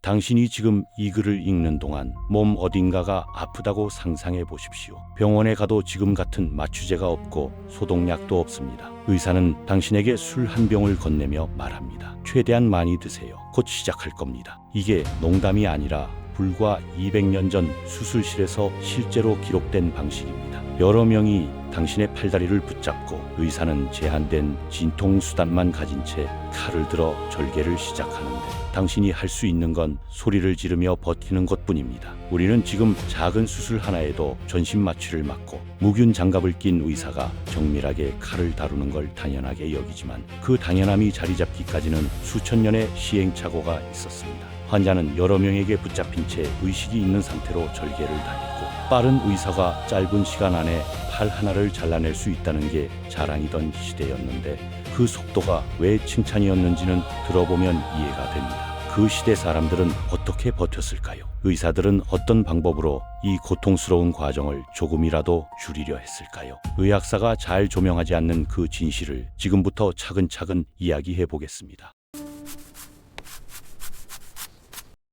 당신이 지금 이 글을 읽는 동안 몸 어딘가가 아프다고 상상해 보십시오. 병원에 가도 지금 같은 마취제가 없고 소독약도 없습니다. 의사는 당신에게 술 한 병을 건네며 말합니다. 최대한 많이 드세요. 곧 시작할 겁니다. 이게 농담이 아니라 불과 200년 전 수술실에서 실제로 기록된 방식입니다. 여러 명이 당신의 팔다리를 붙잡고 의사는 제한된 진통수단만 가진 채 칼을 들어 절개를 시작하는데 당신이 할 수 있는 건 소리를 지르며 버티는 것뿐입니다. 우리는 지금 작은 수술 하나에도 전신 마취를 맞고 무균 장갑을 낀 의사가 정밀하게 칼을 다루는 걸 당연하게 여기지만 그 당연함이 자리 잡기까지는 수천 년의 시행착오가 있었습니다. 환자는 여러 명에게 붙잡힌 채 의식이 있는 상태로 절개를 당했고 빠른 의사가 짧은 시간 안에 팔 하나를 잘라낼 수 있다는 게 자랑이던 시대였는데 그 속도가 왜 칭찬이었는지는 들어보면 이해가 됩니다. 그 시대 사람들은 어떻게 버텼을까요? 의사들은 어떤 방법으로 이 고통스러운 과정을 조금이라도 줄이려 했을까요? 의학사가 잘 조명하지 않는 그 진실을 지금부터 차근차근 이야기해 보겠습니다.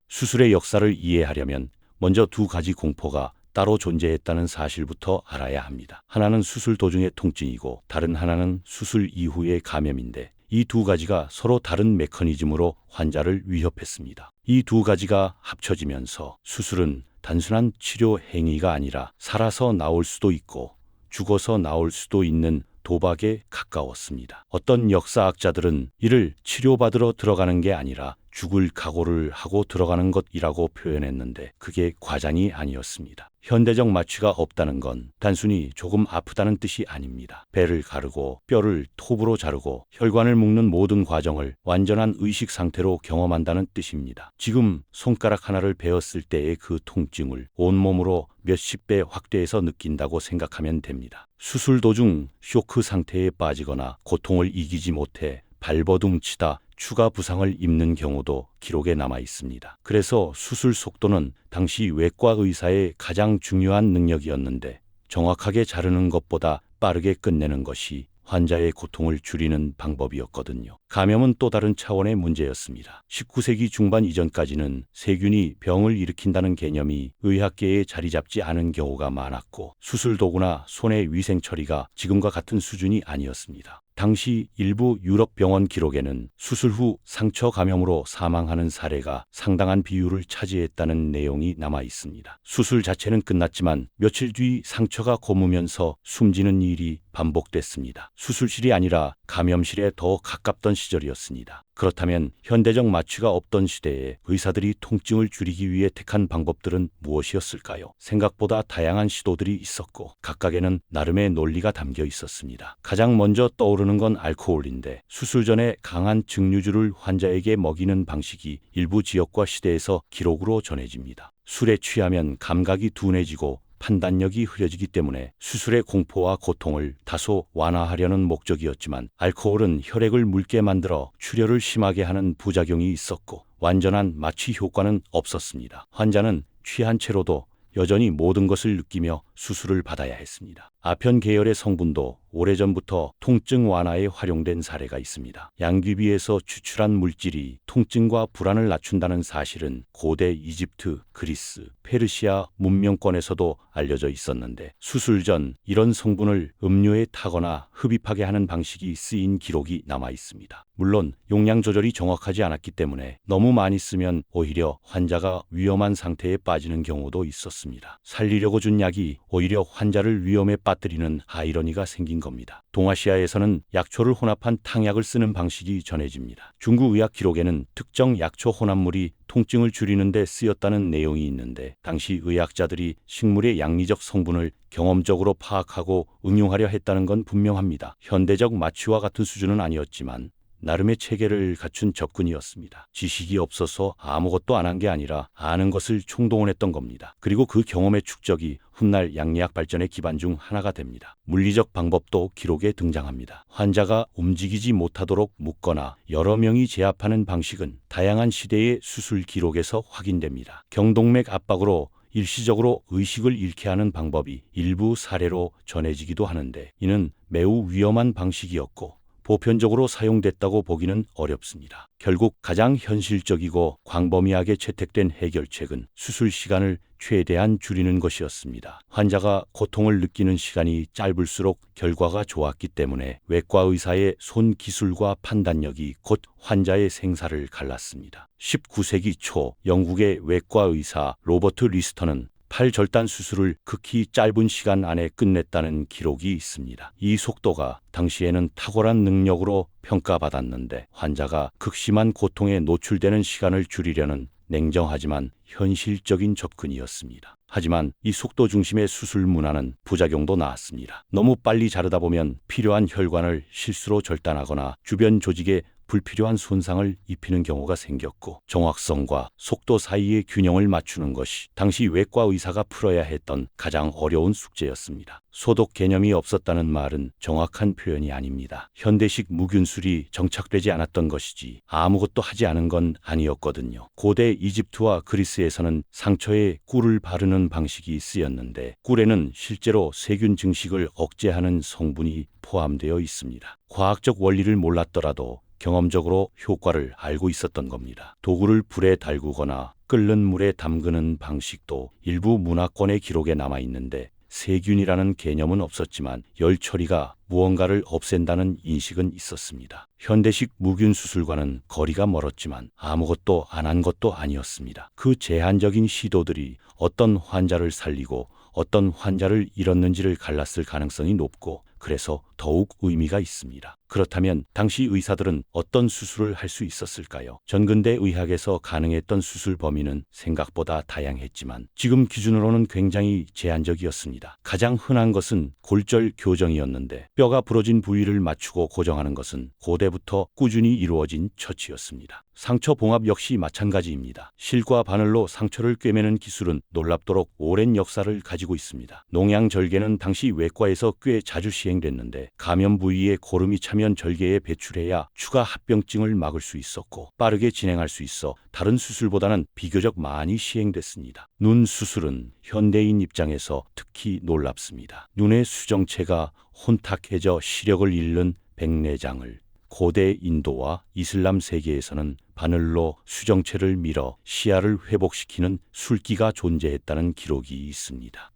수술의 역사를 이해하려면 먼저 두 가지 공포가 따로 존재했다는 사실부터 알아야 합니다. 하나는 수술 도중의 통증이고 다른 하나는 수술 이후의 감염인데 이 두 가지가 서로 다른 메커니즘으로 환자를 위협했습니다. 이 두 가지가 합쳐지면서 수술은 단순한 치료 행위가 아니라 살아서 나올 수도 있고 죽어서 나올 수도 있는 도박에 가까웠습니다. 어떤 역사학자들은 이를 치료받으러 들어가는 게 아니라 죽을 각오를 하고 들어가는 것이라고 표현했는데 그게 과장이 아니었습니다. 현대적 마취가 없다는 건 단순히 조금 아프다는 뜻이 아닙니다. 배를 가르고 뼈를 톱으로 자르고 혈관을 묶는 모든 과정을 완전한 의식 상태로 경험한다는 뜻입니다. 지금 손가락 하나를 베었을 때의 그 통증을 온몸으로 몇십 배 확대해서 느낀다고 생각하면 됩니다. 수술 도중 쇼크 상태에 빠지거나 고통을 이기지 못해 발버둥치다 추가 부상을 입는 경우도 기록에 남아 있습니다. 그래서 수술 속도는 당시 외과 의사의 가장 중요한 능력이었는데 정확하게 자르는 것보다 빠르게 끝내는 것이 환자의 고통을 줄이는 방법이었거든요. 감염은 또 다른 차원의 문제였습니다. 19세기 중반 이전까지는 세균이 병을 일으킨다는 개념이 의학계에 자리 잡지 않은 경우가 많았고 수술 도구나 손의 위생 처리가 지금과 같은 수준이 아니었습니다. 당시 일부 유럽 병원 기록에는 수술 후 상처 감염으로 사망하는 사례가 상당한 비율을 차지했다는 내용이 남아 있습니다. 수술 자체는 끝났지만 며칠 뒤 상처가 고무면서 숨지는 일이 반복됐습니다. 수술실이 아니라 감염실에 더 가깝던 시절이었습니다. 그렇다면 현대적 마취가 없던 시대에 의사들이 통증을 줄이기 위해 택한 방법들은 무엇이었을까요? 생각보다 다양한 시도들이 있었고 각각에는 나름의 논리가 담겨 있었습니다. 가장 먼저 떠오르는 건 알코올인데 수술 전에 강한 증류주를 환자에게 먹이는 방식이 일부 지역과 시대에서 기록으로 전해집니다. 술에 취하면 감각이 둔해지고 판단력이 흐려지기 때문에 수술의 공포와 고통을 다소 완화하려는 목적이었지만 알코올은 혈액을 묽게 만들어 출혈을 심하게 하는 부작용이 있었고 완전한 마취 효과는 없었습니다. 환자는 취한 채로도 여전히 모든 것을 느끼며 수술을 받아야 했습니다. 아편 계열의 성분도 오래전부터 통증 완화에 활용된 사례가 있습니다. 양귀비에서 추출한 물질이 통증과 불안을 낮춘다는 사실은 고대 이집트, 그리스, 페르시아 문명권에서도 알려져 있었는데 수술 전 이런 성분을 음료에 타거나 흡입하게 하는 방식이 쓰인 기록이 남아 있습니다. 물론 용량 조절이 정확하지 않았기 때문에 너무 많이 쓰면 오히려 환자가 위험한 상태에 빠지는 경우도 있었습니다. 살리려고 준 약이 오히려 환자를 위험에 빠뜨리는 아이러니가 생긴 겁니다. 동아시아에서는 약초를 혼합한 탕약을 쓰는 방식이 전해집니다. 중국 의학 기록에는 특정 약초 혼합물이 통증을 줄이는 데 쓰였다는 내용이 있는데 당시 의학자들이 식물의 양리적 성분을 경험적으로 파악하고 응용하려 했다는 건 분명합니다. 현대적 마취와 같은 수준은 아니었지만 나름의 체계를 갖춘 접근이었습니다. 지식이 없어서 아무것도 안 한 게 아니라 아는 것을 총동원했던 겁니다. 그리고 그 경험의 축적이 훗날 양리학 발전의 기반 중 하나가 됩니다. 물리적 방법도 기록에 등장합니다. 환자가 움직이지 못하도록 묶거나 여러 명이 제압하는 방식은 다양한 시대의 수술 기록에서 확인됩니다. 경동맥 압박으로 일시적으로 의식을 잃게 하는 방법이 일부 사례로 전해지기도 하는데 이는 매우 위험한 방식이었고 보편적으로 사용됐다고 보기는 어렵습니다. 결국 가장 현실적이고 광범위하게 채택된 해결책은 수술 시간을 최대한 줄이는 것이었습니다. 환자가 고통을 느끼는 시간이 짧을수록 결과가 좋았기 때문에 외과 의사의 손 기술과 판단력이 곧 환자의 생사를 갈랐습니다. 19세기 초 영국의 외과 의사 로버트 리스터는 팔 절단 수술을 극히 짧은 시간 안에 끝냈다는 기록이 있습니다. 이 속도가 당시에는 탁월한 능력으로 평가받았는데 환자가 극심한 고통에 노출되는 시간을 줄이려는 냉정하지만 현실적인 접근이었습니다. 하지만 이 속도 중심의 수술 문화는 부작용도 나왔습니다. 너무 빨리 자르다 보면 필요한 혈관을 실수로 절단하거나 주변 조직에 불필요한 손상을 입히는 경우가 생겼고, 정확성과 속도 사이의 균형을 맞추는 것이 당시 외과 의사가 풀어야 했던 가장 어려운 숙제였습니다. 소독 개념이 없었다는 말은 정확한 표현이 아닙니다. 현대식 무균술이 정착되지 않았던 것이지 아무것도 하지 않은 건 아니었거든요. 고대 이집트와 그리스에서는 상처에 꿀을 바르는 방식이 쓰였는데, 꿀에는 실제로 세균 증식을 억제하는 성분이 포함되어 있습니다. 과학적 원리를 몰랐더라도 경험적으로 효과를 알고 있었던 겁니다. 도구를 불에 달구거나 끓는 물에 담그는 방식도 일부 문화권의 기록에 남아 있는데, 세균이라는 개념은 없었지만 열 처리가 무언가를 없앤다는 인식은 있었습니다. 현대식 무균 수술과는 거리가 멀었지만 아무것도 안 한 것도 아니었습니다. 그 제한적인 시도들이 어떤 환자를 살리고 어떤 환자를 잃었는지를 갈랐을 가능성이 높고, 그래서 더욱 의미가 있습니다. 그렇다면 당시 의사들은 어떤 수술을 할 수 있었을까요? 전근대 의학에서 가능했던 수술 범위는 생각보다 다양했지만 지금 기준으로는 굉장히 제한적이었습니다. 가장 흔한 것은 골절 교정이었는데, 뼈가 부러진 부위를 맞추고 고정하는 것은 고대부터 꾸준히 이루어진 처치였습니다. 상처 봉합 역시 마찬가지입니다. 실과 바늘로 상처를 꿰매는 기술은 놀랍도록 오랜 역사를 가지고 있습니다. 농양절개는 당시 외과에서 꽤 자주 시행됐는데, 감염 부위에 고름이 차면 절개에 배출해야 추가 합병증을 막을 수 있었고 빠르게 진행할 수 있어 다른 수술보다는 비교적 많이 시행됐습니다. 눈 수술은 현대인 입장에서 특히 놀랍습니다. 눈의 수정체가 혼탁해져 시력을 잃는 백내장을 고대 인도와 이슬람 세계에서는 바늘로 수정체를 밀어 시야를 회복시키는 술기가 존재했다는 기록이 있습니다.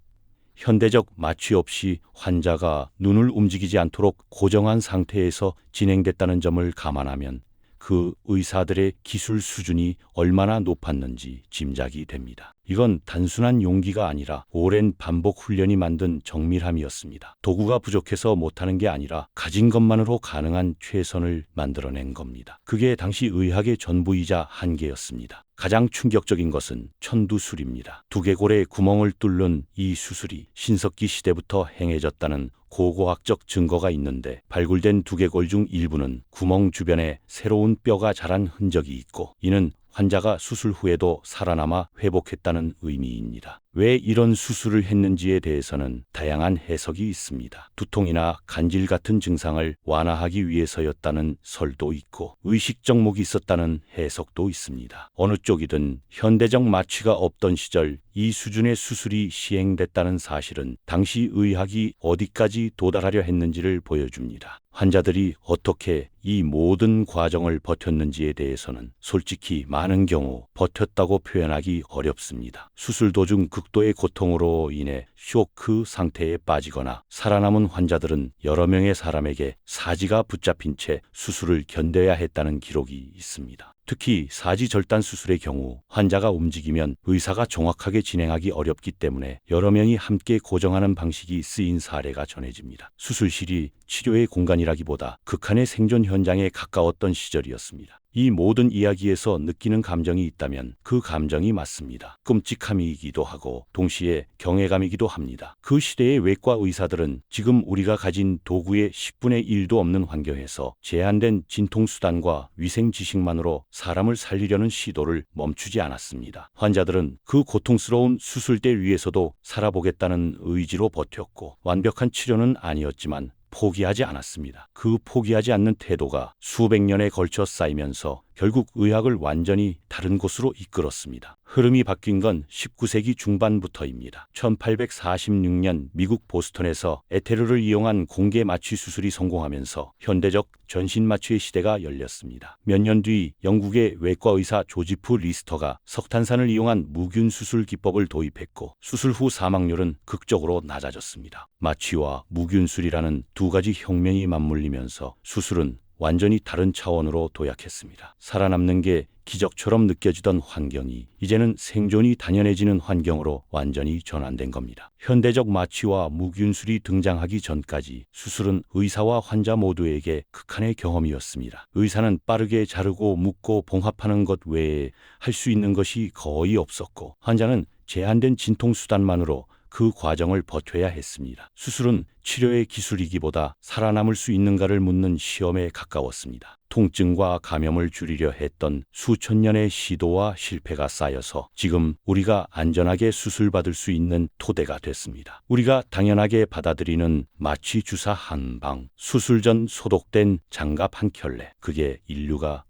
현대적 마취 없이 환자가 눈을 움직이지 않도록 고정한 상태에서 진행됐다는 점을 감안하면 그 의사들의 기술 수준이 얼마나 높았는지 짐작이 됩니다. 이건 단순한 용기가 아니라 오랜 반복 훈련이 만든 정밀함이었습니다. 도구가 부족해서 못하는 게 아니라 가진 것만으로 가능한 최선을 만들어낸 겁니다. 그게 당시 의학의 전부이자 한계였습니다. 가장 충격적인 것은 천두술입니다. 두개골에 구멍을 뚫는 이 수술이 신석기 시대부터 행해졌다는 고고학적 증거가 있는데, 발굴된 두개골 중 일부는 구멍 주변에 새로운 뼈가 자란 흔적이 있고, 이는 환자가 수술 후에도 살아남아 회복했다는 의미입니다. 왜 이런 수술을 했는지에 대해서는 다양한 해석이 있습니다. 두통이나 간질 같은 증상을 완화하기 위해서였다는 설도 있고, 의식 정목이 있었다는 해석도 있습니다. 어느 쪽이든 현대적 마취가 없던 시절 이 수준의 수술이 시행됐다는 사실은 당시 의학이 어디까지 도달하려 했는지를 보여줍니다. 환자들이 어떻게 이 모든 과정을 버텼는지에 대해서는 솔직히 많은 경우 버텼다고 표현하기 어렵습니다. 수술 도중 극도의 고통으로 인해 쇼크 상태에 빠지거나 살아남은 환자들은 여러 명의 사람에게 사지가 붙잡힌 채 수술을 견뎌야 했다는 기록이 있습니다. 특히 사지 절단 수술의 경우 환자가 움직이면 의사가 정확하게 진행하기 어렵기 때문에 여러 명이 함께 고정하는 방식이 쓰인 사례가 전해집니다. 수술실이 치료의 공간이라기보다 극한의 생존 현장에 가까웠던 시절이었습니다. 이 모든 이야기에서 느끼는 감정이 있다면 그 감정이 맞습니다. 끔찍함이기도 하고 동시에 경외감이기도 합니다. 그 시대의 외과 의사들은 지금 우리가 가진 도구의 10분의 1도 없는 환경에서 제한된 진통수단과 위생 지식만으로 사람을 살리려는 시도를 멈추지 않았습니다. 환자들은 그 고통스러운 수술대 위에서도 살아보겠다는 의지로 버텼고, 완벽한 치료는 아니었지만 포기하지 않았습니다. 그 포기하지 않는 태도가 수백 년에 걸쳐 쌓이면서 결국 의학을 완전히 다른 곳으로 이끌었습니다. 흐름이 바뀐 건 19세기 중반부터입니다. 1846년 미국 보스턴에서 에테르를 이용한 공개 마취 수술이 성공하면서 현대적 전신 마취의 시대가 열렸습니다. 몇 년 뒤 영국의 외과 의사 조지프 리스터가 석탄산을 이용한 무균 수술 기법을 도입했고 수술 후 사망률은 극적으로 낮아졌습니다. 마취와 무균술이라는 두 가지 혁명이 맞물리면서 수술은 완전히 다른 차원으로 도약했습니다. 살아남는 게 기적처럼 느껴지던 환경이 이제는 생존이 당연해지는 환경으로 완전히 전환된 겁니다. 현대적 마취와 무균술이 등장하기 전까지 수술은 의사와 환자 모두에게 극한의 경험이었습니다. 의사는 빠르게 자르고 묶고 봉합하는 것 외에 할 수 있는 것이 거의 없었고 환자는 제한된 진통수단만으로 그 과정을 버텨야 했습니다. 수술은 치료의 기술이기보다 살아남을 수 있는가를 묻는 시험에 가까웠습니다. 통증과 감염을 줄이려 했던 수천 년의 시도와 실패가 쌓여서 지금 우리가 안전하게 수술받을 수 있는 토대가 됐습니다. 우리가 당연하게 받아들이는 마취 주사 한 방, 수술 전 소독된 장갑 한 켤레, 그게 인류가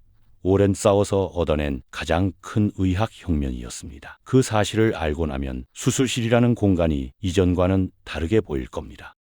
오랜 싸워서 얻어낸 가장 큰 의학 혁명이었습니다. 그 사실을 알고 나면 수술실이라는 공간이 이전과는 다르게 보일 겁니다.